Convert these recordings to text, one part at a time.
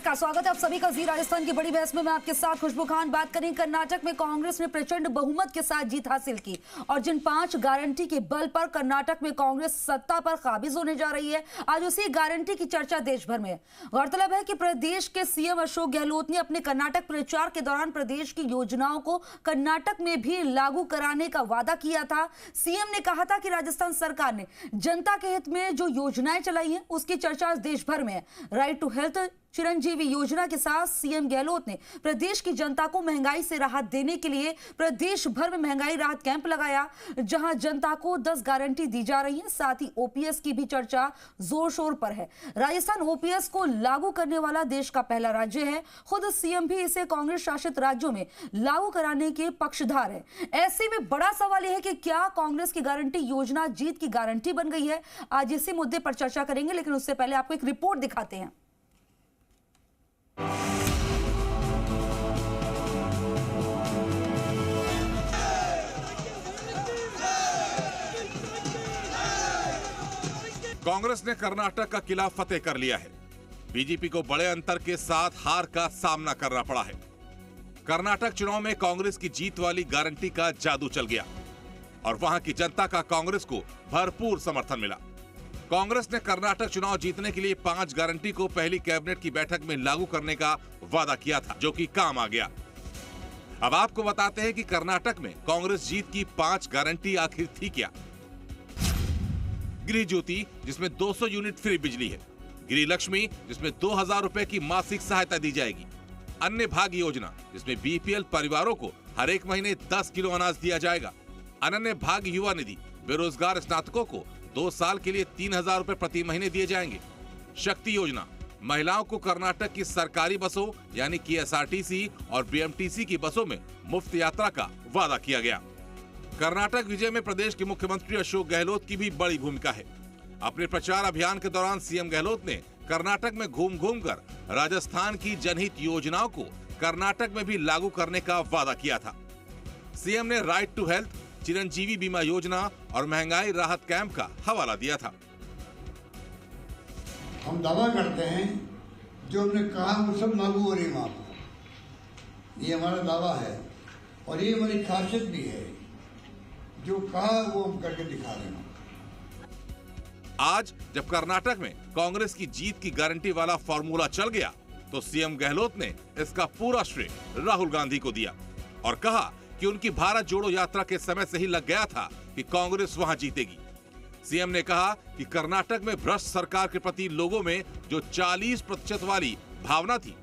नमस्कार, स्वागत है आप सभी का जी राजस्थान की बड़ी बहस में। मैं आपके साथ खुशबू खान। बात करें कर्नाटक में कांग्रेस ने प्रचंड बहुमत के साथ जीत हासिल की और जिन 5 गारंटी के बल पर कर्नाटक में कांग्रेस सत्ता पर काबिज होने जा रही है, आज उसी गारंटी की चर्चा देश भर में है। गौरतलब है कि प्रदेश के सीएम अशोक गहलोत ने अपने कर्नाटक प्रचार के दौरान प्रदेश की योजनाओं को कर्नाटक में भी लागू कराने का वादा किया था। सीएम ने कहा था कि राजस्थान सरकार ने जनता के हित में जो योजनाएं चलाई हैं उसकी चर्चा देश भर में है। राइट टू हेल्थ चिरंजीवी योजना के साथ सीएम गहलोत ने प्रदेश की जनता को महंगाई से राहत देने के लिए प्रदेश भर में महंगाई राहत कैंप लगाया, जहां जनता को 10 गारंटी दी जा रही है। साथ ही ओपीएस की भी चर्चा जोर शोर पर है। राजस्थान ओपीएस को लागू करने वाला देश का पहला राज्य है। खुद सीएम भी इसे कांग्रेस शासित राज्यों में लागू कराने के पक्षधर है। ऐसे में बड़ा सवाल यह है कि क्या कांग्रेस की गारंटी योजना जीत की गारंटी बन गई है? आज इसी मुद्दे पर चर्चा करेंगे, लेकिन उससे पहले आपको एक रिपोर्ट दिखाते हैं। कांग्रेस ने कर्नाटक का किला फतेह कर लिया है। बीजेपी को बड़े अंतर के साथ हार का सामना करना पड़ा है। कर्नाटक चुनाव में कांग्रेस की जीत वाली गारंटी का जादू चल गया और वहां की जनता का कांग्रेस को भरपूर समर्थन मिला। कांग्रेस ने कर्नाटक चुनाव जीतने के लिए 5 गारंटी को पहली कैबिनेट की बैठक में लागू करने का वादा किया था, जो कि काम आ गया। अब आपको बताते हैं कि कर्नाटक में कांग्रेस जीत की 5 गारंटी आखिर थी क्या। गृह ज्योति, जिसमें 200 यूनिट फ्री बिजली है। गृह लक्ष्मी, जिसमें 2000 रुपए की मासिक सहायता दी जाएगी। अन्य भाग्य योजना, जिसमें बीपीएल परिवारों को हर एक महीने 10 किलो अनाज दिया जाएगा। अनन्य भाग्य युवा निधि, बेरोजगार स्नातकों को 2 साल के लिए 3000 रुपए प्रति महीने दिए जाएंगे। शक्ति योजना, महिलाओं को कर्नाटक की सरकारी बसों यानी कि एसआरटीसी और बीएमटीसी की बसों में मुफ्त यात्रा का वादा किया गया। कर्नाटक विजय में प्रदेश के मुख्यमंत्री अशोक गहलोत की भी बड़ी भूमिका है। अपने प्रचार अभियान के दौरान सीएम गहलोत ने कर्नाटक में घूम घूम कर राजस्थान की जनहित योजनाओं को कर्नाटक में भी लागू करने का वादा किया था। सीएम ने राइट टू हेल्थ, चिरंजीवी बीमा योजना और महंगाई राहत कैंप का हवाला दिया था। हम दावा करते हैं जो हमने कहा वो सब लागू हो रही है वहां पर। ये हमारा दावा है और ये हमारी खासियत भी है। जो कहा वो हम करके दिखा रहे हैं। आज जब कर्नाटक में कांग्रेस की जीत की गारंटी वाला फॉर्मूला चल गया, तो सीएम गहलोत ने इसका पूरा श्रेय राहुल गांधी को दिया और कहा कि उनकी भारत जोड़ो यात्रा के समय से ही लग गया था कि कांग्रेस वहां जीतेगी। सीएम ने कहा कि कर्नाटक में भ्रष्ट सरकार के प्रति लोगों में जो 40% वाली भावना थी,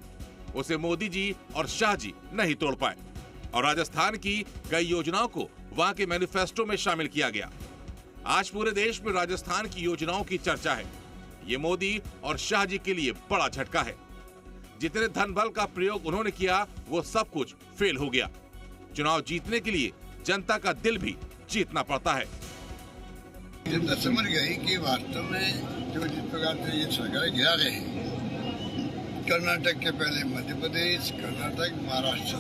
उसे मोदी जी और शाह जी नहीं तोड़ पाए और राजस्थान की कई योजनाओं को वहां के मैनिफेस्टो में शामिल किया गया। आज पूरे देश में राजस्थान की योजनाओं की चर्चा है। ये मोदी और शाह जी के लिए बड़ा झटका है। जितने धन बल का प्रयोग उन्होंने किया, वो सब कुछ फेल हो गया। चुनाव जीतने के लिए जनता का दिल भी जीतना पड़ता है। जनता समझ गई कि वास्तव में जो जिस प्रकार से ये सरकार गिरा रहे हैं, कर्नाटक के पहले मध्य प्रदेश, कर्नाटक, महाराष्ट्र,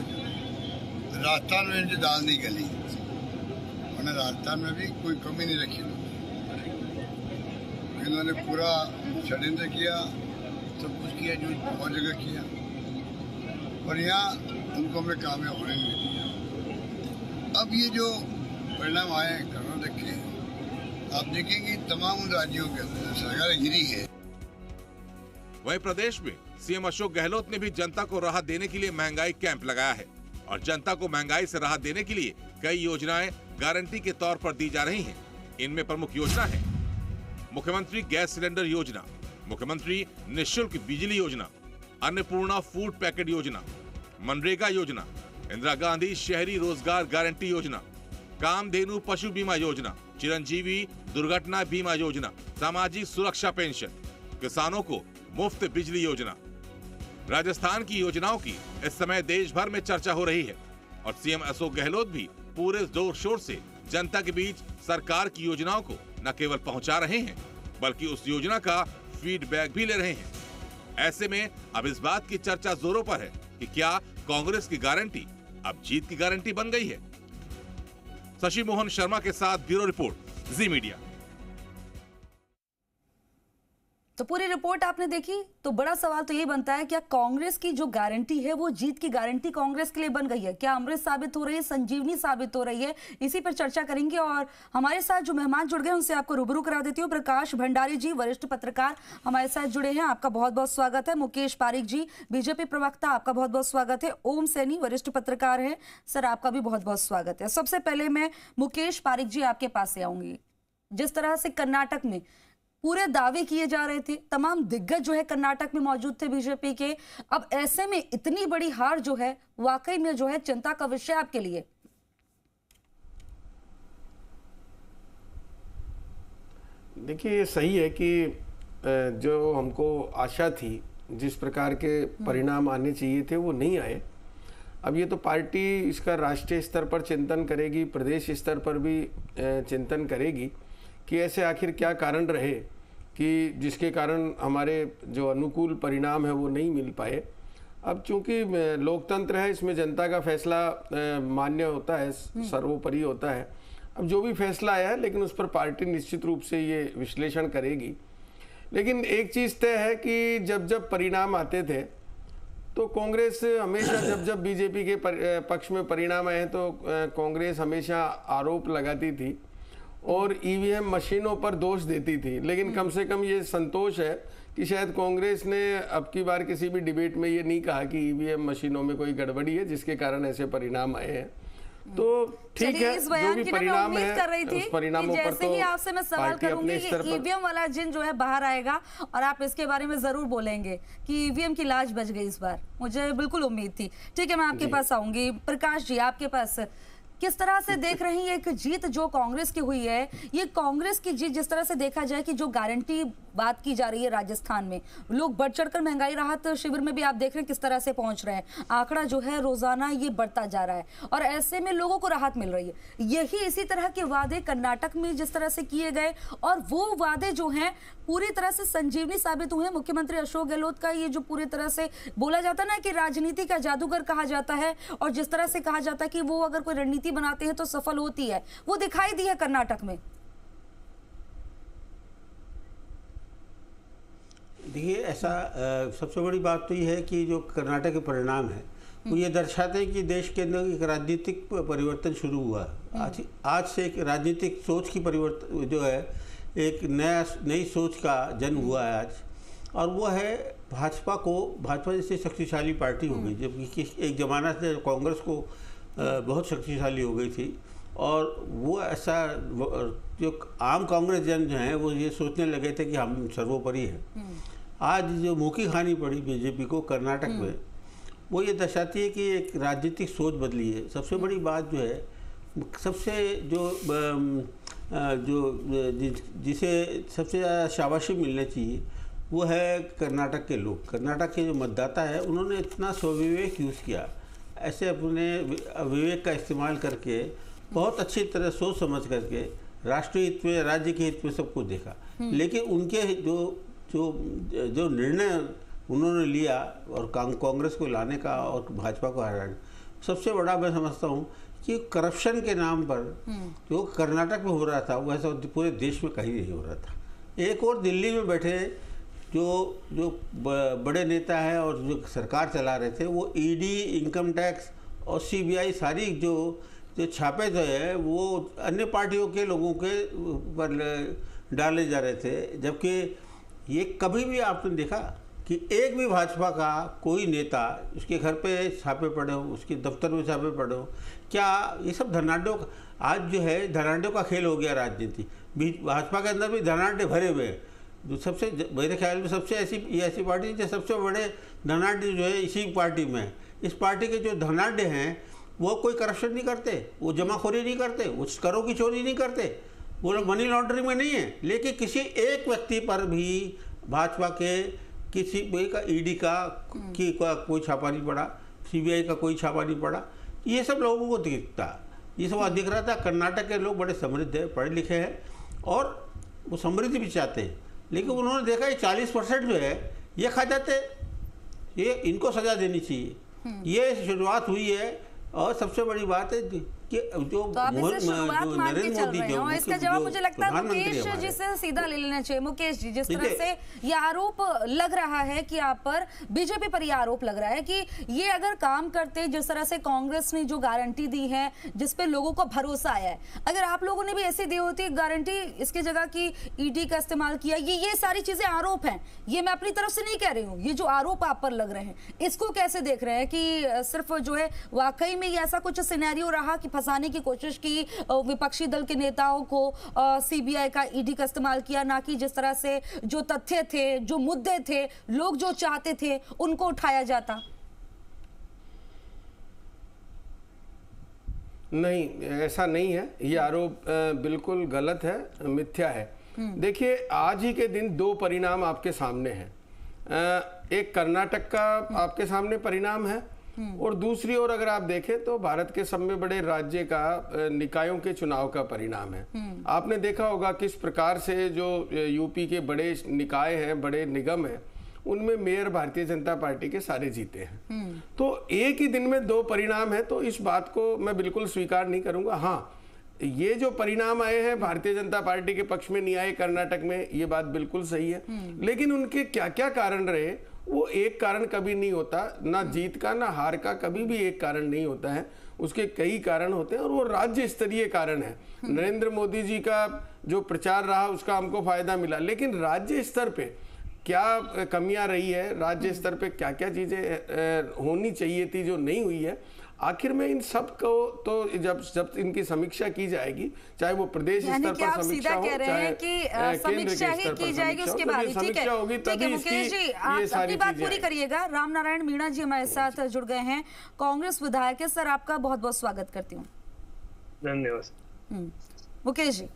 राजस्थान में इनकी दाल नहीं गली। उन्होंने राजस्थान में भी कोई कमी नहीं रखी। इन्होंने पूरा षड्यंत्र किया, सब कुछ किया जो बहुत जगह किया और यहाँ उनको हमें कामयाब होने नहीं दिया। अब ये जो परिणाम आए कर्नाटक के, आप देखेंगे तमाम उन राज्यों के अंदर सरकार गिरी है। वहीं प्रदेश में सीएम अशोक गहलोत ने भी जनता को राहत देने के लिए महंगाई कैंप लगाया है और जनता को महंगाई से राहत देने के लिए कई योजनाएं गारंटी के तौर पर दी जा रही हैं। इनमें प्रमुख योजना है मुख्यमंत्री गैस सिलेंडर योजना, मुख्यमंत्री निःशुल्क बिजली योजना, अन्नपूर्णा फूड पैकेट योजना, मनरेगा योजना, इंदिरा गांधी शहरी रोजगार गारंटी योजना, कामधेनु पशु बीमा योजना, चिरंजीवी दुर्घटना बीमा योजना, सामाजिक सुरक्षा पेंशन, किसानों को मुफ्त बिजली योजना। राजस्थान की योजनाओं की इस समय देश भर में चर्चा हो रही है और सीएम अशोक गहलोत भी पूरे जोर शोर से जनता के बीच सरकार की योजनाओं को न केवल पहुंचा रहे हैं, बल्कि उस योजना का फीडबैक भी ले रहे हैं। ऐसे में अब इस बात की चर्चा जोरों पर है कि क्या कांग्रेस की गारंटी अब जीत की गारंटी बन गई है। शशि मोहन शर्मा के साथ ब्यूरो रिपोर्ट, जी मीडिया। तो पूरी रिपोर्ट आपने देखी, तो बड़ा सवाल तो ये बनता है, क्या कांग्रेस की जो गारंटी है वो जीत की गारंटी कांग्रेस के लिए बन गई है? क्या अमृत साबित हो रही है, संजीवनी साबित हो रही है? इसी पर चर्चा करेंगे और हमारे साथ जो मेहमान जुड़ गए उनसे आपको रूबरू करा देती हूँ। प्रकाश भंडारी जी, वरिष्ठ पत्रकार, हमारे साथ जुड़े हैं, आपका बहुत बहुत स्वागत है। मुकेश पारीक जी, बीजेपी प्रवक्ता, आपका बहुत बहुत स्वागत है। ओम सैनी, वरिष्ठ पत्रकार है, सर आपका भी बहुत बहुत स्वागत है। सबसे पहले मैं मुकेश पारीक जी आपके पास से आऊंगी। जिस तरह से कर्नाटक में पूरे दावे किए जा रहे थे, तमाम दिग्गज जो है कर्नाटक में मौजूद थे बीजेपी के, अब ऐसे में इतनी बड़ी हार जो है वाकई में जो है चिंता का विषय आपके लिए? देखिए, ये सही है कि जो हमको आशा थी, जिस प्रकार के परिणाम आने चाहिए थे वो नहीं आए। अब ये तो पार्टी इसका राष्ट्रीय स्तर पर चिंतन करेगी, प्रदेश स्तर पर भी चिंतन करेगी कि ऐसे आखिर क्या कारण रहे कि जिसके कारण हमारे जो अनुकूल परिणाम है वो नहीं मिल पाए। अब चूंकि लोकतंत्र है, इसमें जनता का फैसला मान्य होता है, सर्वोपरि होता है। अब जो भी फैसला आया है, लेकिन उस पर पार्टी निश्चित रूप से ये विश्लेषण करेगी। लेकिन एक चीज़ तय है कि जब जब परिणाम आते थे तो कांग्रेस हमेशा, जब जब बीजेपी के पक्ष में परिणाम आए तो कांग्रेस हमेशा आरोप लगाती थी और ईवीएम मशीनों पर दोष देती थी। लेकिन कम से कम ये संतोष है कि शायद कांग्रेस ने अब की बार किसी भी डिबेट में ये नहीं कहा कि ईवीएम मशीनों में कोई गड़बड़ी है जिसके कारण ऐसे परिणाम आए हैं। तो ठीक है, जो भी परिणाम है उस परिणामों पर तो आपसे मैं सवाल करूंगी कि ईवीएम वाला जिन जो है बाहर आएगा और आप इसके बारे में जरूर बोलेंगे कि ईवीएम की लाज बच गई इस बार, मुझे बिल्कुल उम्मीद थी। ठीक है, मैं आपके पास आऊंगी। प्रकाश जी, आपके पास किस तरह से देख रही है एक जीत जो कांग्रेस की हुई है? ये कांग्रेस की जीत, जिस तरह से देखा जाए कि जो गारंटी बात की जा रही है राजस्थान में, लोग बढ़ चढ़कर महंगाई राहत शिविर में भी आप देख रहे हैं किस तरह से पहुंच रहे हैं, आंकड़ा जो है रोजाना ये बढ़ता जा रहा है और ऐसे में लोगों को राहत मिल रही है। यही इसी तरह के वादे कर्नाटक में जिस तरह से किए गए और वो वादे जो हैं पूरी तरह से संजीवनी साबित हुए। मुख्यमंत्री अशोक गहलोत का ये जो पूरी तरह से बोला जाता है ना कि राजनीति का जादूगर कहा जाता है और जिस तरह से कहा जाता है कि वो अगर कोई रणनीति बनाते हैं तो सफल होती है, वो दिखाई दी है कर्नाटक में। देखिए, ऐसा सबसे बड़ी बात तो ये है कि जो कर्नाटक के परिणाम है वो ये दर्शाते हैं कि देश के अंदर एक राजनीतिक परिवर्तन शुरू हुआ। आज से एक राजनीतिक सोच की परिवर्तन जो है, एक नई सोच का जन्म हुआ है आज, और वो है भाजपा जैसी शक्तिशाली पार्टी हो गई, जबकि एक ज़माना से कांग्रेस को बहुत शक्तिशाली हो गई थी। और वो ऐसा जो आम कांग्रेस जन जो हैं वो ये सोचने लगे थे कि हम सर्वोपरि हैं। आज जो मुँह की खानी पड़ी बीजेपी को कर्नाटक में, वो ये दर्शाती है कि एक राजनीतिक सोच बदली है। सबसे बड़ी बात जो है, सबसे जिसे सबसे ज़्यादा शाबाशी मिलनी चाहिए वो है कर्नाटक के लोग। कर्नाटक के जो मतदाता है उन्होंने इतना स्वविवेक यूज़ किया, ऐसे अपने विवेक का इस्तेमाल करके बहुत अच्छी तरह सोच समझ करके राष्ट्रीय हित में, राज्य के हित में सब कुछ देखा। लेकिन उनके जो निर्णय उन्होंने लिया और कांग्रेस को लाने का और भाजपा को हराने, सबसे बड़ा मैं समझता हूँ कि करप्शन के नाम पर जो कर्नाटक में हो रहा था वैसा पूरे देश में कहीं नहीं हो रहा था। एक और दिल्ली में बैठे जो बड़े नेता हैं और जो सरकार चला रहे थे, वो ईडी, इनकम टैक्स और सीबीआई सारी जो छापे जो है वो अन्य पार्टियों के लोगों के पर डाले जा रहे थे। जबकि ये कभी भी आपने देखा कि एक भी भाजपा का कोई नेता, उसके घर पे छापे पड़े हो, उसके दफ्तर में छापे पड़े हो, क्या ये सब धनाढ़ों का आज जो है धनाढ़ों का खेल हो गया राजनीति। भाजपा के अंदर भी धनाढ़ भरे हुए हैं। जो सबसे मेरे ख्याल में सबसे ऐसी पार्टी जो सबसे बड़े धनाढ़ जो है इसी पार्टी में है। इस पार्टी के जो धनाढ़ हैं वो कोई करप्शन नहीं करते, वो जमाखोरी नहीं करते, वो करों की चोरी नहीं करते, वो लोग मनी लॉन्ड्रिंग में नहीं है। लेकिन किसी एक व्यक्ति पर भी भाजपा के किसी का ईडी का कोई छापा नहीं पड़ा, सीबीआई का कोई छापा नहीं पड़ा। ये सब लोगों को दिखता, ये सब दिख रहा था। कर्नाटक के लोग बड़े समृद्ध हैं, पढ़े लिखे हैं और वो समृद्धि भी चाहते हैं। लेकिन उन्होंने देखा ये 40% जो है ये खा जाते, ये इनको सजा देनी चाहिए। ये शुरुआत हुई है। और सबसे बड़ी बात है कि जो तो आप इसे शुरुआत मान के चल रहे हैं और इसका जवाब मुझे लगता है मुकेश जी से सीधा ले लेना चाहिए। मुकेश जी, जिस तरह से ये आरोप लग रहा है कि आप पर, बीजेपी पर ये आरोप लग रहा है कि ये अगर काम करते जिस तरह से कांग्रेस ने जो गारंटी दी है, जिस पे लोगों को भरोसा आया है, अगर आप लोगों ने भी ऐसी दी होती गारंटी, इसकी जगह की ईडी का इस्तेमाल किया, ये सारी चीजें आरोप हैं, ये मैं अपनी तरफ से नहीं कह रही हूँ, ये जो आरोप आप पर लग रहे हैं इसको कैसे देख रहे हैं कि सिर्फ जो है वाकई में ये ऐसा कुछ सिनेरियो रहा कि फंसाने की कोशिश की विपक्षी दल के नेताओं को, सीबीआई का, ईडी का इस्तेमाल किया, ना कि जिस तरह से जो तथ्य थे, जो मुद्दे थे, लोग जो चाहते थे उनको उठाया जाता? नहीं, ऐसा नहीं है, ये आरोप बिल्कुल गलत है, मिथ्या है। देखिए, आज ही के दिन दो परिणाम आपके सामने हैं। एक कर्नाटक का आपके सामने परिणाम है और दूसरी ओर अगर आप देखें तो भारत के सब में बड़े राज्य का निकायों के चुनाव का परिणाम है। आपने देखा होगा किस प्रकार से जो यूपी के बड़े निकाय हैं, बड़े निगम हैं, उनमें मेयर भारतीय जनता पार्टी के सारे जीते हैं। तो एक ही दिन में दो परिणाम है, तो इस बात को मैं बिल्कुल स्वीकार नहीं करूंगा। हाँ, ये जो परिणाम आए हैं भारतीय जनता पार्टी के पक्ष में नहीं आए कर्नाटक में, ये बात बिल्कुल सही है, लेकिन उनके क्या क्या कारण रहे, वो एक कारण कभी नहीं होता, ना जीत का ना हार का कभी भी एक कारण नहीं होता है, उसके कई कारण होते हैं और वो राज्य स्तरीय कारण है। नरेंद्र मोदी जी का जो प्रचार रहा उसका हमको फायदा मिला, लेकिन राज्य स्तर पे क्या कमियां रही है, राज्य स्तर पे क्या क्या चीजें होनी चाहिए थी जो नहीं हुई है, आखिर में इन सब को तो जब इनकी समीक्षा की जाएगी, चाहे वो प्रदेश स्तर पर समीक्षा हो, चाहे केंद्र के स्तर पर जाएगी, उसके बाद समीक्षा होगी, तभी मुकेश जी आप अपनी बात पूरी करिएगा। राम नारायण मीणा जी हमारे साथ जुड़ गए हैं, कांग्रेस विधायक है। सर, आपका बहुत बहुत स्वागत करती हूँ। धन्यवाद। मुकेश जी,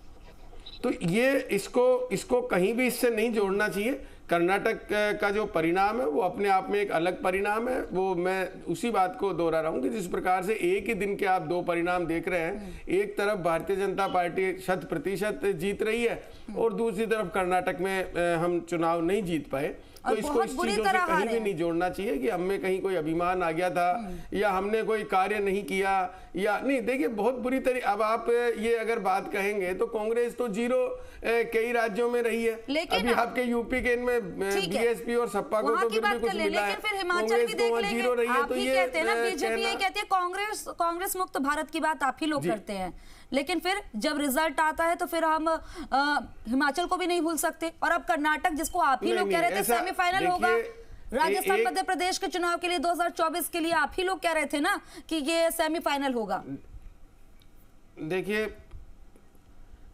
तो ये इसको कहीं भी इससे नहीं जोड़ना चाहिए। कर्नाटक का जो परिणाम है वो अपने आप में एक अलग परिणाम है, वो मैं उसी बात को दोहरा रहा हूँ कि जिस प्रकार से एक ही दिन के आप दो परिणाम देख रहे हैं, एक तरफ भारतीय जनता पार्टी 100% जीत रही है और दूसरी तरफ कर्नाटक में हम चुनाव नहीं जीत पाए, तो इसको इस चीजों से कहीं भी नहीं जोड़ना चाहिए कि हमें कहीं कोई अभिमान आ गया था या हमने कोई कार्य नहीं किया या नहीं। देखिए, बहुत बुरी तरीके, अब आप ये अगर बात कहेंगे तो कांग्रेस तो जीरो कई राज्यों में रही है, लेकिन अभी आपके यूपी के इनमें बीएसपी और सपा को तो फिर भी कुछ मिला है, फिर हिमाचल भी देख लेंगे। जीरो रही है, तो ये कहते हैं ना, बीजेपी ये कहती है कांग्रेस मुक्त भारत की बात आप ही लोग करते हैं, लेकिन फिर जब रिजल्ट आता है तो फिर हम हिमाचल को भी नहीं भूल सकते। और अब कर्नाटक, जिसको आप ही लोग कह रहे थे सेमीफाइनल होगा, राजस्थान मध्य प्रदेश के चुनाव के लिए 2024 के लिए आप ही लोग कह रहे थे ना कि ये सेमीफाइनल होगा। देखिए,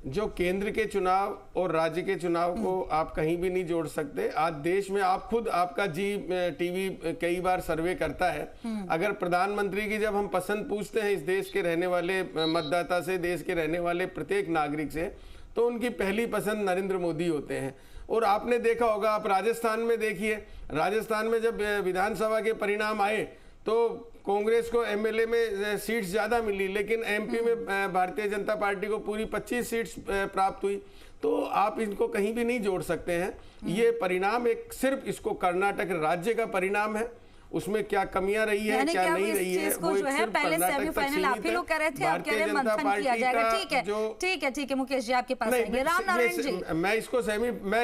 जो केंद्र के चुनाव और राज्य के चुनाव को आप कहीं भी नहीं जोड़ सकते। आज देश में आप खुद, आपका जी टीवी कई बार सर्वे करता है, अगर प्रधानमंत्री की जब हम पसंद पूछते हैं इस देश के रहने वाले मतदाता से, देश के रहने वाले प्रत्येक नागरिक से, तो उनकी पहली पसंद नरेंद्र मोदी होते हैं। और आपने देखा होगा, आप राजस्थान में देखिए, राजस्थान में जब विधानसभा के परिणाम आए तो कांग्रेस को एमएलए में सीट्स ज्यादा मिली, लेकिन एमपी में भारतीय जनता पार्टी को पूरी 25 सीट्स प्राप्त हुई। तो आप इनको कहीं भी नहीं जोड़ सकते हैं। ये परिणाम एक सिर्फ इसको कर्नाटक राज्य का परिणाम है, उसमें क्या कमियां रही है, क्या नहीं रही है, वो जो है पहले सेमीफाइनल आप ही लोग कह रहे थे, आप कह रहे हैं मंथन किया जाएगा। ठीक है मुकेश जी, आपके पास आएंगे। राम नारायण जी, मैं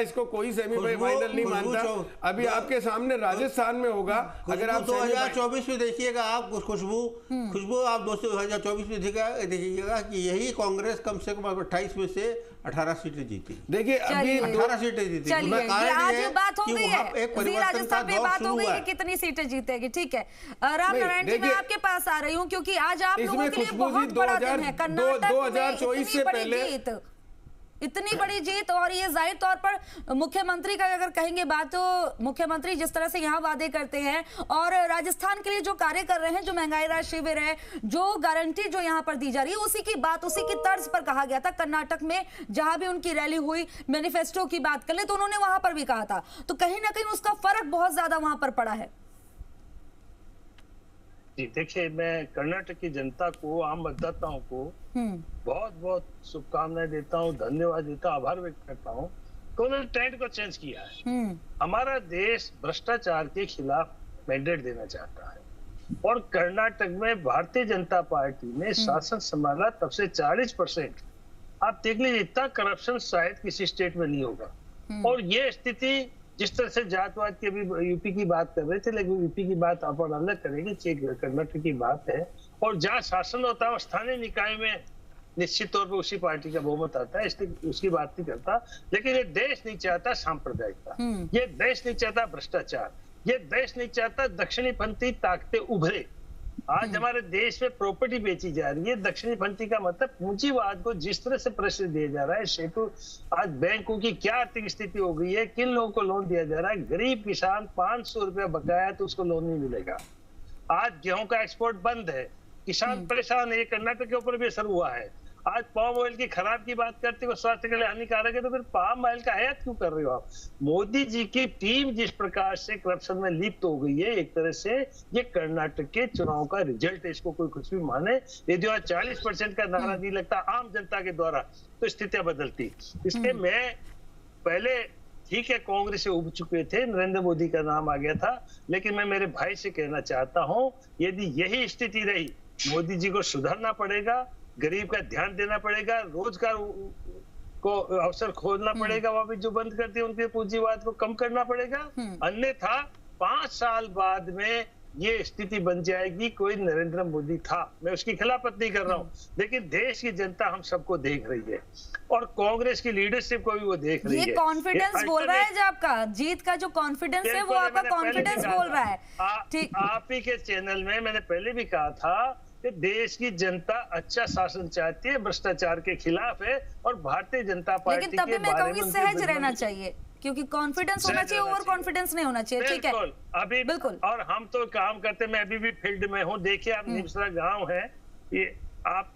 इसको कोई सेमीफाइनल नहीं मानता। अभी आपके सामने राजस्थान में होगा, अगर आप 2024 में देखिएगा, आप खुशबू आप 2024 में देखिएगा कि यही कांग्रेस कम से कम 28 में से 18 सीटें जीती। देखिए, अभी 18 सीटें जीती। आज बात हो गई है, राजस्थान में बात हो गई है कितनी सीटें जीतेगी। ठीक है, राम नारायण जी, मैं आपके पास आ रही हूँ क्योंकि आज आप लोगों के लिए बहुत बड़ा दिन है। कर्नाटक 2024 से पहले इतनी बड़ी जीत, और ये जाहिर तौर पर मुख्यमंत्री का अगर कहेंगे बात, तो मुख्यमंत्री जिस तरह से यहाँ वादे करते हैं और राजस्थान के लिए जो कार्य कर रहे हैं, जो महंगाई राहत शिविर है, जो गारंटी जो यहाँ पर दी जा रही है, उसी की बात, उसी की तर्ज पर कहा गया था। कर्नाटक में जहां भी उनकी रैली हुई, मैनिफेस्टो की बात कर ले तो उन्होंने वहां पर भी कहा था, तो कहीं ना कहीं उसका फर्क बहुत ज्यादा वहां पर पड़ा है। जी देखिए, मैं कर्नाटक की जनता को, आम मतदाताओं को बहुत बहुत शुभकामनाएं देता हूँ, धन्यवाद देता हूँ, आभार व्यक्त करता हूँ कि उन्होंने ट्रेंड को चेंज किया है। हमारा देश भ्रष्टाचार के खिलाफ मैंडेट देना चाहता है। और कर्नाटक में भारतीय जनता पार्टी ने शासन संभाला तब से 40%। आप देख लीजिए, इतना करप्शन शायद किसी स्टेट में नहीं होगा। और ये स्थिति जिस तरह से जातवाद की, अभी यूपी की बात कर रहे थे, लेकिन यूपी की बात अपन अलग करेंगे, कर्नाटक की बात है। और जहाँ शासन होता है स्थानीय निकाय में निश्चित तौर पर उसी पार्टी का बहुमत आता है, इसलिए उसकी बात नहीं करता। लेकिन ये देश नहीं चाहता सांप्रदायिकता, ये देश नहीं चाहता भ्रष्टाचार, ये देश नहीं चाहता दक्षिणी पंथी ताकतें उभरे। आज हमारे देश में प्रॉपर्टी बेची जा रही है, दक्षिणी पंथी का मतलब पूंजीवाद को जिस तरह से प्रश्रय दिया जा रहा है। शेखू, आज बैंकों की क्या आर्थिक स्थिति हो गई है, किन लोगों को लोन दिया जा रहा है। गरीब किसान 500 रुपया बकाया तो उसको लोन नहीं मिलेगा। आज गेहूं का एक्सपोर्ट बंद है, किसान परेशान है। कर्नाटक के ऊपर भी असर हुआ है। आज पाम ऑयल की खराब की बात करते हो, स्वास्थ्य के लिए हानिकारक है, तो फिर पाम ऑयल का आयात क्यों कर रहे हो आप? मोदी जी की टीम जिस प्रकार से करप्शन में लिप्त हो गई है, एक तरह से ये कर्नाटक के चुनाव का रिजल्ट है। इसको कोई कुछ भी माने, यदि आज 40% का नारा नहीं लगता आम जनता के द्वारा, तो स्थितियां बदलती। इसलिए मैं पहले, ठीक है, कांग्रेस से उब चुके थे, नरेंद्र मोदी का नाम आ गया था, लेकिन मैं मेरे भाई से कहना चाहता हूं, यदि यही स्थिति रही, मोदी जी को सुधरना पड़ेगा, गरीब का ध्यान देना पड़ेगा, रोजगार को अवसर खोजना पड़ेगा, वहां जो बंद करते हैं उनके पूंजीवाद को कम करना पड़ेगा। अन्यथा 5 साल बाद में ये स्थिति बन जाएगी कोई नरेंद्र मोदी था। मैं उसकी खिलाफत नहीं कर रहा हूँ, लेकिन देश की जनता हम सबको देख रही है और कांग्रेस की लीडरशिप को भी वो देख रही है। ये कॉन्फिडेंस बोल रहा है जो आपका जीत का जो कॉन्फिडेंस है, वो आपका कॉन्फिडेंस बोल रहा है। ठीक, आप ही के चैनल में मैंने पहले भी कहा था कि देश की जनता अच्छा शासन चाहती है, भ्रष्टाचार के खिलाफ है, और भारतीय जनता पार्टी लेकिन तभी मैं कहूंगी सहज रहना चाहिए, क्योंकि कॉन्फिडेंस होना चाहिए, ओवर कॉन्फिडेंस नहीं होना चाहिए। ठीक है, अभी बिल्कुल। और हम तो काम करते, मैं अभी भी फील्ड में हूँ। देखिए, आप निमसरा गांव है, ये आप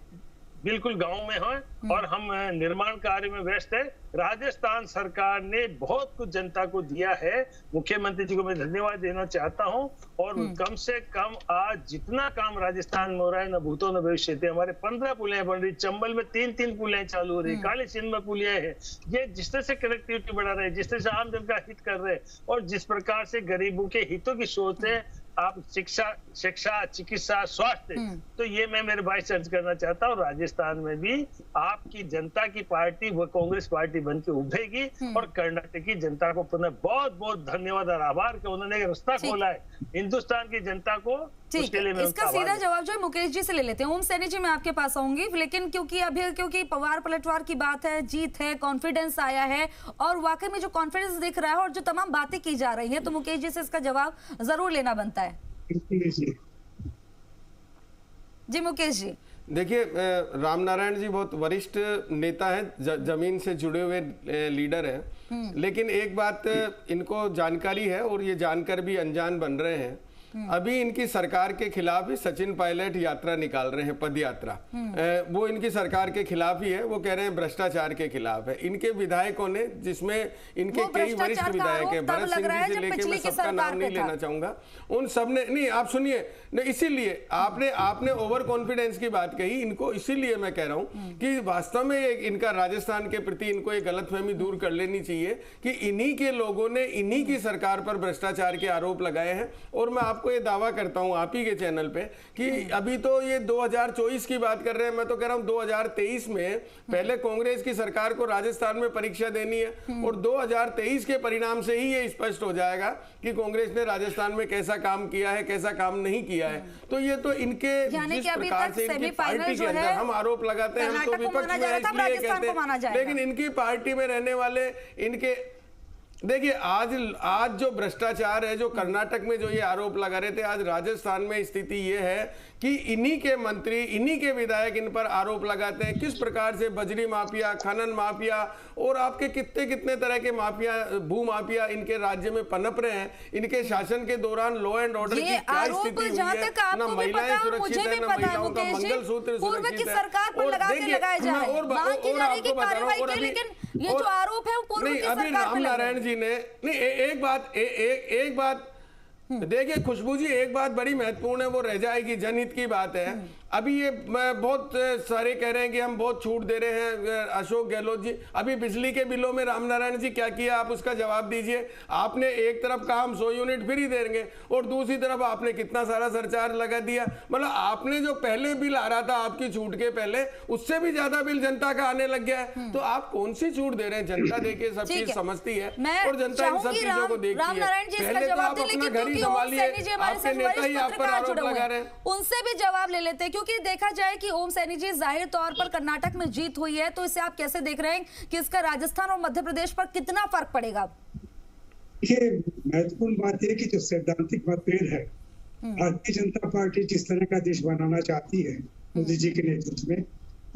बिल्कुल गांव में हो और हम निर्माण कार्य में व्यस्त है। राजस्थान सरकार ने बहुत कुछ जनता को दिया है, मुख्यमंत्री जी को मैं धन्यवाद देना चाहता हूं। और कम से कम आज जितना काम राजस्थान में हो रहा है, न भूतो न भविष्य थे। हमारे 15 पुलियां बन रही, चंबल में 3 पुलियां चालू हो रही, काली सिंध में पुलियां है। ये जिस तरह से कनेक्टिविटी बढ़ा रहे हैं, जिस तरह से आम जन का हित कर रहे हैं, और जिस प्रकार से गरीबों के हितों की सोच है, आप शिक्षा, चिकित्सा, स्वास्थ्य, तो ये मैं मेरे भाई से अर्ज करना चाहता हूँ। राजस्थान में भी आपकी जनता की पार्टी, वो कांग्रेस पार्टी बन के उभरेगी। और कर्नाटक की जनता को पुनः बहुत बहुत धन्यवाद और आभार कि उन्होंने रास्ता खोला है हिंदुस्तान की जनता को। ठीक है, इसका सीधा जवाब जो है मुकेश जी से ले लेते हैं। ओम सैनी जी, मैं आपके पास आऊंगी, लेकिन क्योंकि पवार पलटवार की बात है, जीत है, कॉन्फिडेंस आया है, और वाकई में जो कॉन्फिडेंस दिख रहा है और जो तमाम बातें की जा रही हैं, तो मुकेश जी से इसका जवाब जरूर लेना बनता है। जी मुकेश जी। देखिए, रामनारायण जी बहुत वरिष्ठ नेता हैं, जमीन से जुड़े हुए लीडर हैं, लेकिन एक बात इनको जानकारी है, और ये जानकर भी अनजान बन रहे हैं। अभी इनकी सरकार के खिलाफ ही सचिन पायलट यात्रा निकाल रहे हैं, पद यात्रा। वो इनकी सरकार के खिलाफ ही है, वो कह रहे हैं भ्रष्टाचार के खिलाफ है। इनके विधायकों ने, जिसमें इनके कई वरिष्ठ विधायक हैं, भरत सिंह जी से लेके, मैं सबका नाम नहीं लेना चाहूंगा, उन सब ने, नहीं आप सुनिए, इसीलिए आपने ओवर कॉन्फिडेंस की बात कही इनको, इसीलिए मैं कह रहा हूं कि वास्तव में इनका राजस्थान के प्रति इनको एक गलतफहमी दूर कर लेनी चाहिए कि इन्हीं के लोगों ने इन्हीं की सरकार पर भ्रष्टाचार के आरोप लगाए हैं। और मैं आपको ये दावा करता हूं आप ही के चैनल पे कि अभी तो ये 2024 की बात कर रहे हैं, मैं तो कह रहा हूं 2023 में पहले कांग्रेस की सरकार को राजस्थान में परीक्षा देनी है, और 2023 के परिणाम से ही ये स्पष्ट हो जाएगा कि कांग्रेस ने राजस्थान में कैसा काम किया है, कैसा काम नहीं किया है। तो ये तो इनके जिस प्रकार से इनकी पार्टी के अंदर हम आरोप लगाते हैं, हम तो विपक्ष में इसलिए कहते हैं, लेकिन इनकी पार्टी में रहने वाले इनके, देखिए आज जो भ्रष्टाचार है, जो कर्नाटक में जो ये आरोप लगा रहे थे, आज राजस्थान में स्थिति ये है कि इन्हीं के मंत्री, इन्हीं के विधायक इन पर आरोप लगाते हैं। किस प्रकार से बजरी माफिया, खनन माफिया और आपके कितने तरह के माफिया, भू माफिया इनके राज्य में पनप रहे हैं। इनके शासन के दौरान लॉ एंड ऑर्डर की क्या स्थिति हुई है, ना महिलाएं सुरक्षित है, ना महिलाओं का मंगलसूत्र सुरक्षित है। और देखिए, और आपको बता रहा हूँ, ये जो आरोप है वो पूर्व की सरकार पे रामनारायण जी ने, नहीं एक बात देखिए खुशबू जी, एक बात बड़ी महत्वपूर्ण है, वो रह जाएगी, जनहित की बात है। अभी ये बहुत सारे कह रहे हैं कि हम बहुत छूट दे रहे हैं। अशोक गहलोत जी, अभी बिजली के बिलों में रामनारायण जी क्या किया, आप उसका जवाब दीजिए। आपने एक तरफ कहा हम 100 यूनिट फ्री देंगे और दूसरी तरफ आपने कितना सारा सरचार्ज लगा दिया। मतलब आपने जो पहले बिल आ रहा था आपकी छूट के पहले, उससे भी ज्यादा बिल जनता का आने लग गया है। तो आप कौन सी छूट दे रहे हैं? जनता देखिए सब चीज समझती है और जनता इन सब चीजों को देखती है। पहले तो आप अपना घर ही संभालिए, आपके नेता ही आप पर आरोप लगा रहे हैं। उनसे भी जवाब ले लेते हैं, क्योंकि देखा जाए कि ओम सैनी जी जाहिर तौर पर कर्नाटक में जीत हुई है, तो इसे आप कैसे देख रहे हैं कि इसका राजस्थान और मध्य प्रदेश पर कितना फर्क पड़ेगा? देखिए, महत्वपूर्ण बात यह कि जो सैद्धांतिक मतभेद है, भारतीय जनता पार्टी जिस तरह का देश बनाना चाहती है मोदी जी के नेतृत्व में,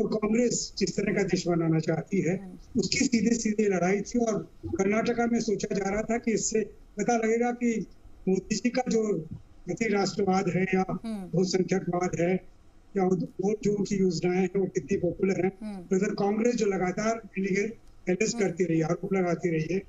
और कांग्रेस जिस तरह का देश बनाना चाहती है, उसकी सीधे सीधे लड़ाई थी। और कर्नाटका में सोचा जा रहा था कि इससे पता लगेगा कि मोदी जी का जो गति राष्ट्रवाद है या बहुसंख्यकवाद है या वो जो उनकी योजनाएं हैं वो कितनी पॉपुलर है। तो इधर कांग्रेस जो लगातार एलिस्ट करती रही, आरोप लगाती रही है,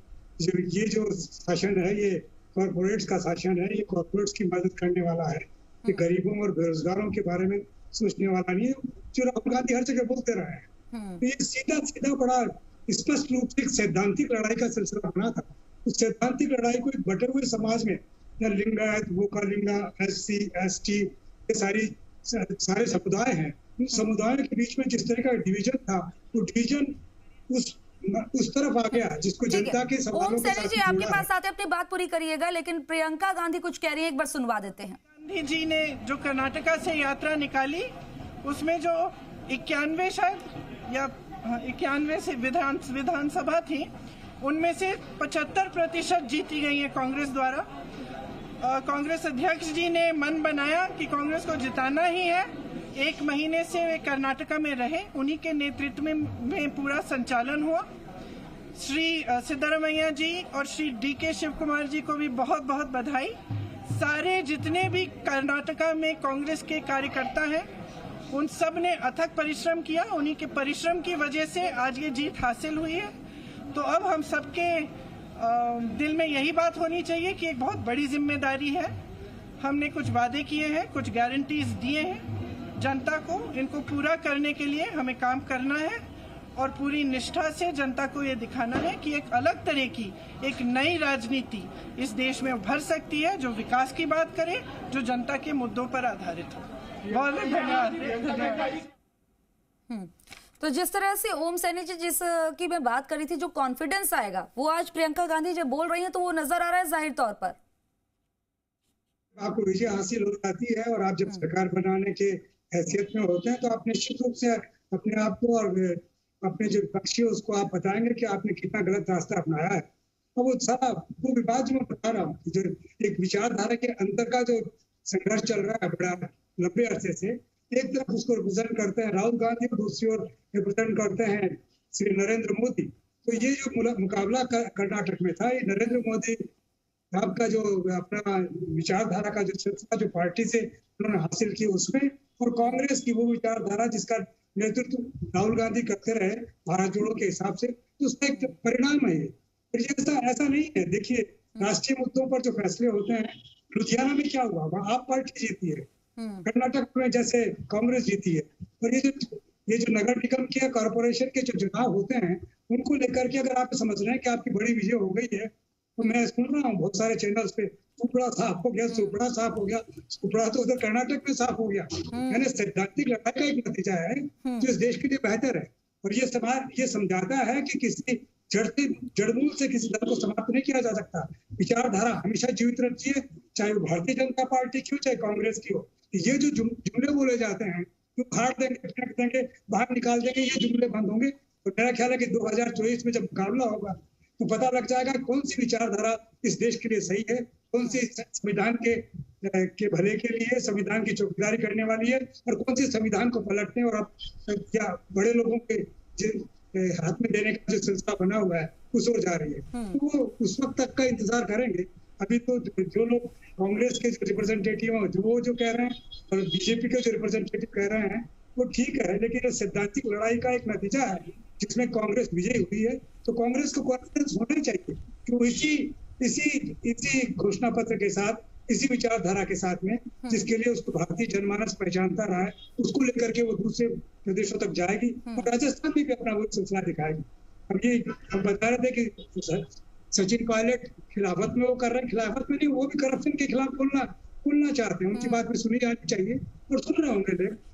ये जो शासन है ये कॉर्पोरेट्स का शासन है, ये कॉर्पोरेट्स की मदद करने वाला है, ये गरीबों और बेरोजगारों के बारे में सोचने वाला नहीं है, जो राहुल गांधी हर जगह बोलते रहे हैं। तो ये सीधा सीधा बड़ा स्पष्ट रूप से एक सैद्धांतिक लड़ाई का सिलसिला बना था। उस सैद्धांतिक लड़ाई को एक बटे हुए समाज में, लिंगायत, गोकालिंगा, SC, ST, ये सारे समुदाय हैं, उन समुदायों के बीच में जिस तरह का डिवीजन था, वो डिवीजन उस तरफ आ गया जिसको जनता के सवालों के साथ जी आपके पास आते अपनी बात पूरी करिएगा, लेकिन प्रियंका गांधी कुछ कह रही है, एक बार सुनवा देते हैं। गांधी जी ने जो कर्नाटका से यात्रा निकाली, उसमें जो 91 शायद या 91 से विधानसभा थी, उनमें से 75% जीती गई है कांग्रेस द्वारा। कांग्रेस अध्यक्ष जी ने मन बनाया कि कांग्रेस को जिताना ही है। 1 महीने से वे कर्नाटका में रहे, उन्हीं के नेतृत्व में पूरा संचालन हुआ। श्री सिद्धरामैया जी और श्री DK शिव कुमार जी को भी बहुत बहुत बधाई। सारे जितने भी कर्नाटका में कांग्रेस के कार्यकर्ता हैं, उन सब ने अथक परिश्रम किया। उन्हीं के परिश्रम की वजह से आज ये जीत हासिल हुई है। तो अब हम सबके दिल में यही बात होनी चाहिए कि एक बहुत बड़ी जिम्मेदारी है। हमने कुछ वादे किए हैं, कुछ गारंटीज दिए हैं जनता को, इनको पूरा करने के लिए हमें काम करना है और पूरी निष्ठा से जनता को ये दिखाना है कि एक अलग तरह की एक नई राजनीति इस देश में उभर सकती है, जो विकास की बात करे, जो जनता के मुद्दों पर आधारित हो। बहुत धन्यवाद। तो जिस तरह से ओम सैनी जी जिसकी मैं बात करी थी, जो कॉन्फिडेंस आएगा वो आज प्रियंका गांधी जब बोल रही हैं तो वो नजर आ रहा है जाहिर तौर पर। आपको विजय हासिल हो जाती है और आप जब सरकार बनाने के हैसियत में होते हैं तो आप निश्चित रूप से अपने आप को और अपने जो विपक्षी है उसको आप बताएंगे कि आपने कितना गलत रास्ता अपनाया है। तो वो सारा वो विवाद जो मैं बता रहा हूँ, जो एक विचारधारा के अंदर का जो संघर्ष चल रहा है बड़ा लंबे अरसे से, एक तरफ उसको रिप्रेजेंट करते हैं राहुल गांधी और दूसरी ओर रिप्रेजेंट करते हैं श्री नरेंद्र मोदी। तो ये जो मुकाबला कर्नाटक में था, ये नरेंद्र मोदी आपका जो अपना विचारधारा का जो सिलसिला जो पार्टी से उन्होंने हासिल की उसमें, और कांग्रेस की वो विचारधारा जिसका नेतृत्व राहुल गांधी करते रहे भारत जोड़ो के हिसाब से, तो उसका एक परिणाम है ये। ऐसा नहीं है। देखिए, राष्ट्रीय मुद्दों पर जो फैसले होते हैं, लुधियाना में क्या हुआ, वहाँ आप पार्टी जीती है, कर्नाटक में जैसे कांग्रेस जीती है। और ये जो नगर निगम के कॉर्पोरेशन के जो चुनाव होते हैं, उनको लेकर के अगर आप समझ रहे हैं कि आपकी बड़ी विजय हो गई है, तो मैं सुन रहा हूँ बहुत सारे चैनल्स पे सुपड़ा साफ हो गया, सुपड़ा साफ हो गया, सुपड़ा तो उधर कर्नाटक में साफ हो गया। यानी सैद्धांतिक लड़ाई का एक नतीजा है जो इस देश के लिए बेहतर है। और ये समाज ये समझाता है कि किसी जड़मूल से किसी दल को समाप्त नहीं किया जा सकता। विचारधारा हमेशा जीवित रहती है, चाहे वो भारतीय जनता पार्टी की हो चाहे कांग्रेस की हो। ये जो जुमले बोले जाते हैं, जो फाड़ देंगे, फेंक देंगे, बाहर निकाल देंगे, ये जुमले बंद होंगे। तो मेरा ख्याल है कि 2024 में जब मुकाबला होगा तो पता लग जाएगा कौन सी विचारधारा इस देश के लिए सही है, कौन सी संविधान के भले के लिए संविधान की चौकीदारी करने वाली है, और कौन सी संविधान को पलटने और अब क्या बड़े लोगों के हाथ में देने का जो सिलसिला बना हुआ है उस ओर जा रही है। तो वो उस वक्त तक का इंतजार करेंगे। अभी तो जो लोग कांग्रेस के जो रिप्रेजेंटेटिव हैं वो जो कह रहे हैं और बीजेपी के जो रिप्रेजेंटेटिव कह रहे हैं वो ठीक है, लेकिन ये सैद्धांतिक लड़ाई का एक नतीजा है जिसमें कांग्रेस विजयी हुई है। तो कांग्रेस को कॉन्फिडेंस होना चाहिए कि वो इसी घोषणा पत्र के साथ इसी विचारधारा के साथ में, जिसके लिए उसको भारतीय जनमानस पहचानता रहा है, उसको लेकर के वो दूसरे प्रदेशों तक जाएगी और राजस्थान में भी अपना वो सिलसिला दिखाएगी। अब ये हम बता रहे थे कि सचिन पायलट खिलाफत में वो कर रहे हैं, खिलाफत में नहीं, वो भी करप्शन के खिलाफ बोलना चाहते हैं, उनकी बात भी सुनी जानी चाहिए और सुन रहे होंगे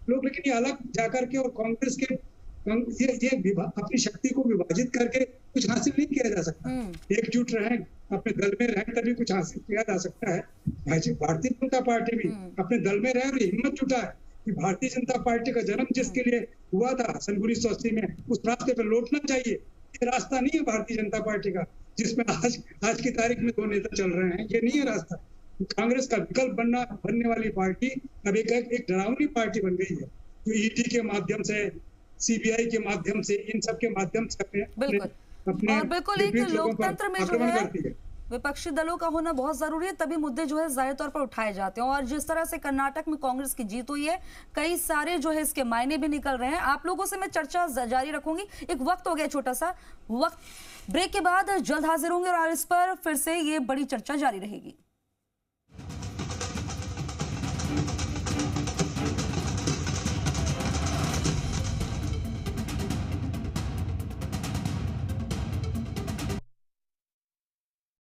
लोग। लेकिन ये अलग जाकर के और कांग्रेस के ये अपनी शक्ति को विभाजित करके कुछ हासिल नहीं किया जा सकता। एकजुट रहें, अपने दल में रहें, तभी कुछ हासिल किया जा सकता है। भारतीय जनता पार्टी भी अपने दल में रहे और हिम्मत जुटाए कि भारतीय जनता पार्टी का जन्म जिसके लिए हुआ था सन 1980 में, उस रास्ते पर लौटना चाहिए। ये रास्ता नहीं है भारतीय जनता पार्टी का, जिसमें आज की तारीख में 2 नेता चल रहे हैं, ये नहीं है रास्ता। कांग्रेस का विकल्प बनने वाली पार्टी अब एक डरावनी पार्टी बन गई है, जो ईडी के माध्यम से, सीबीआई के माध्यम से, इन सब के माध्यम से बिल्कुल एक लोकतंत्र में जो है विपक्षी दलों का होना बहुत जरूरी है, तभी मुद्दे जो है जाहिर तौर पर उठाए जाते हैं। और जिस तरह से कर्नाटक में कांग्रेस की जीत हुई है, कई सारे जो है इसके मायने भी निकल रहे हैं। आप लोगों से मैं चर्चा जारी रखूंगी। एक वक्त हो गया, छोटा सा वक्त, ब्रेक के बाद जल्द हाजिर होंगे और इस पर फिर से ये बड़ी चर्चा जारी रहेगी।